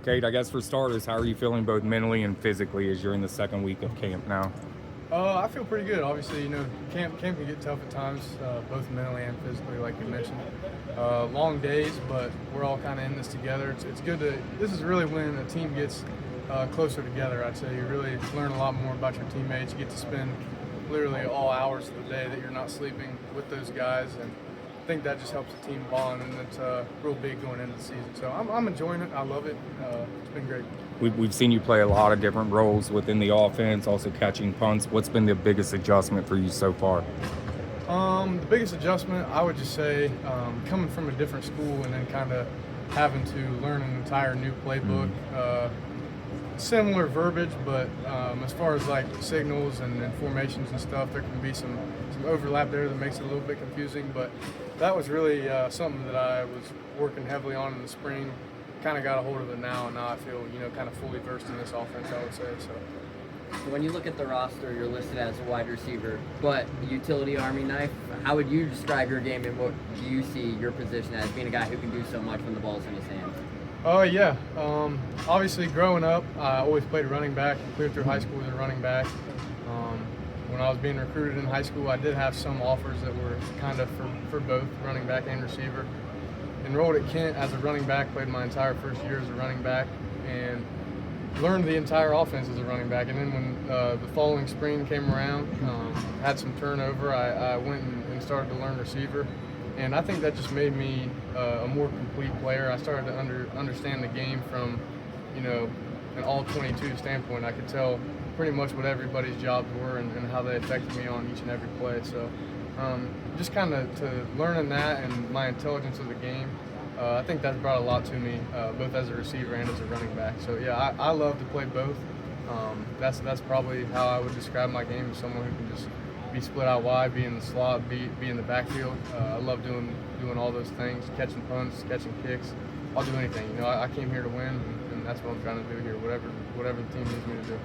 Cade, I guess for starters, how are you feeling both mentally and physically as you're in the second week of camp now? I feel pretty good. Obviously, camp can get tough at times, both mentally and physically, like you mentioned. Long days, but we're all kind of in this together. It's good to. This is really when a team gets closer together. I'd say you really learn a lot more about your teammates. You get to spend literally all hours of the day that you're not sleeping with those guys, and I think that just helps the team bond, and it's real big going into the season. So I'm enjoying it. I love it. It's been great. We've seen you play a lot of different roles within the offense, also catching punts. What's been the biggest adjustment for you so far? The biggest adjustment, I would just say, coming from a different school and then kind of having to learn an entire new playbook. Similar verbiage, but as far as like signals and formations and stuff, there can be some overlap there that makes it a little bit confusing. But that was really something that I was working heavily on in the spring. Kind of got a hold of it now, and now I feel kind of fully versed in this offense, I would say. So when you look at the roster, you're listed as a wide receiver, but utility Army knife. How would you describe your game, and what do you see your position as, being a guy who can do so much when the ball's in his hands? Oh yeah. Obviously, growing up, I always played running back. Clear through high school as a running back. When I was being recruited in high school, I did have some offers that were kind of for both running back and receiver. Enrolled at Kent as a running back, played my entire first year as a running back, and learned the entire offense as a running back. And then when the following spring came around, had some turnover, I went and started to learn receiver. And I think that just made me a more complete player. I started to understand the game from, an all-22 standpoint. I could tell pretty much what everybody's jobs were and how they affected me on each and every play. So just kind of to learning that and my intelligence of the game, I think that's brought a lot to me, both as a receiver and as a running back. So yeah, I love to play both. That's probably how I would describe my game, as someone who can just be split out wide, be in the slot, be in the backfield. I love doing all those things, catching punts, catching kicks. I'll do anything. I came here to win, and that's what I'm trying to do here, whatever the team needs me to do.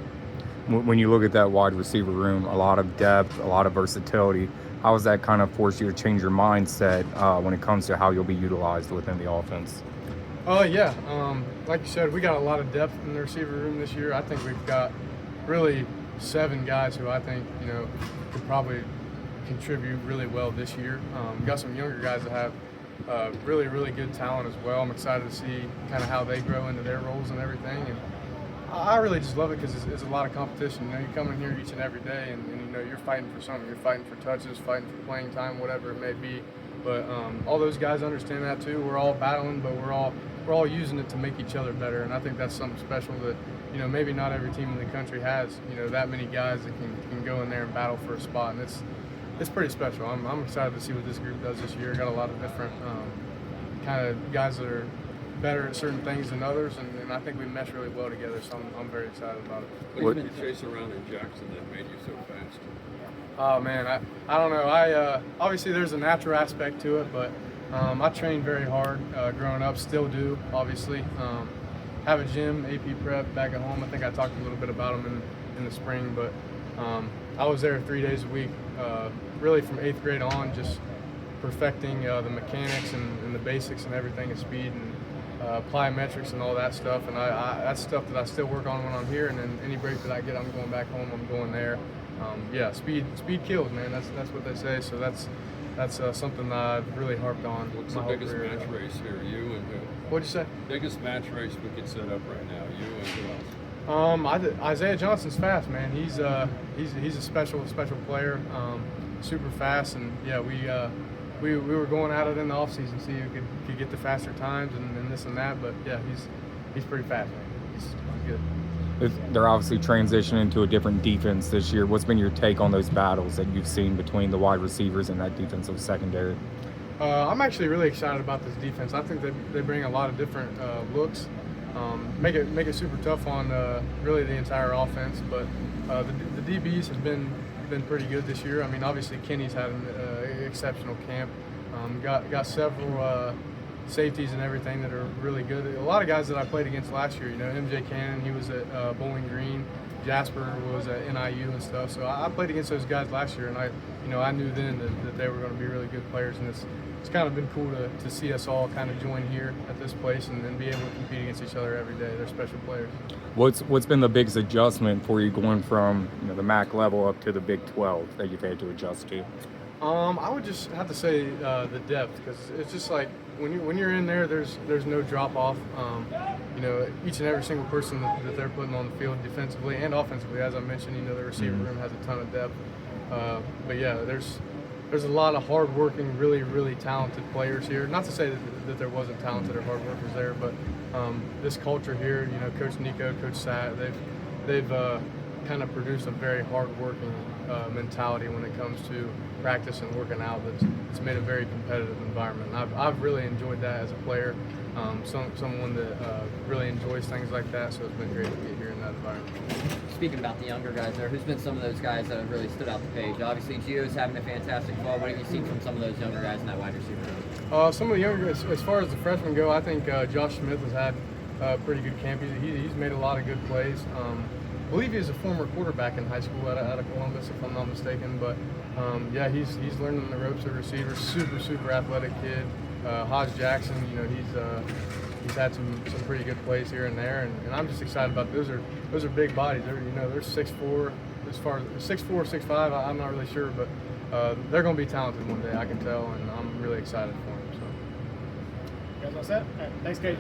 When you look at that wide receiver room, a lot of depth, a lot of versatility. How has that kind of forced you to change your mindset when it comes to how you'll be utilized within the offense? Yeah. Like you said, we got a lot of depth in the receiver room this year. I think we've got really 7 guys who I think, could probably contribute really well this year. We've got some younger guys that have really, really good talent as well. I'm excited to see kind of how they grow into their roles and everything. And I really just love it because it's a lot of competition. You come in here each and every day, and you're fighting for something. You're fighting for touches, fighting for playing time, whatever it may be. But all those guys understand that too. We're all battling, but we're all using it to make each other better. And I think that's something special that maybe not every team in the country has. That many guys that can go in there and battle for a spot, and it's pretty special. I'm excited to see what this group does this year. Got a lot of different kind of guys that are better at certain things than others, and I think we mesh really well together, so I'm very excited about it. What did you chase around in Jackson that made you so fast? Oh man, I don't know. Obviously there's a natural aspect to it, but I trained very hard growing up, still do, obviously. Have a gym, AP Prep back at home. I think I talked a little bit about them in the spring, but I was there 3 days a week, really from 8th grade on, just perfecting the mechanics and the basics and everything of speed and plyometrics and all that stuff. And that's stuff that I still work on when I'm here, and then any break that I get, I'm going back home, I'm going there. Speed kills, man. That's what they say. So that's something that I've really harped on. What's the biggest match race here? You and who? What'd you say? Biggest match race we could set up right now. You and who else? Isaiah Johnson's fast, man. He's a special player, super fast, and yeah, we were going at it in the offseason, see who could get the faster times and this and that. But yeah, he's pretty fast, man. He's good. They're obviously transitioning to a different defense this year. What's been your take on those battles that you've seen between the wide receivers and that defensive secondary? I'm actually really excited about this defense. I think they bring a lot of different looks, make it super tough on really the entire offense. But the DBs have been pretty good this year. I mean, obviously Kenny's had an exceptional camp. Got several safeties and everything that are really good. A lot of guys that I played against last year, MJ Cannon, he was at Bowling Green. Jasper was at NIU and stuff. So I played against those guys last year, and I knew then that they were going to be really good players in it's kind of been cool to see us all kind of join here at this place and be able to compete against each other every day. They're special players. What's been the biggest adjustment for you going from the MAC level up to the Big 12 that you've had to adjust to? I would just have to say the depth, because it's just like when you're in there, there's no drop off. Each and every single person that they're putting on the field defensively and offensively, as I mentioned, the receiver room has a ton of depth. But yeah, there's a lot of hard-working, really, really talented players here. Not to say that there wasn't talented or hard workers there, but this culture here, Coach Nico, Coach Sat, they've kind of produced a very hard-working mentality when it comes to practice and working out. It's made a very competitive environment. And I've really enjoyed that as a player, someone that really enjoys things like that. So it's been great to get here in that environment. Speaking about the younger guys there, who's been some of those guys that have really stood out the page? Obviously, Gio's having a fantastic fall. What have you seen from some of those younger guys in that wide receiver room? Some of the younger guys, as far as the freshmen go, I think Josh Smith has had a pretty good camp. He's made a lot of good plays. I believe he was a former quarterback in high school out of Columbus, if I'm not mistaken. But yeah, he's learning the ropes of receiver. Super athletic kid. Hodge Jackson, he's had some pretty good plays here and there, and I'm just excited about those are big bodies. They're 6'4", as far as 6'4", 6'5". I'm not really sure, but they're going to be talented one day, I can tell, and I'm really excited for them. So. You guys all set? All right, thanks, Cade.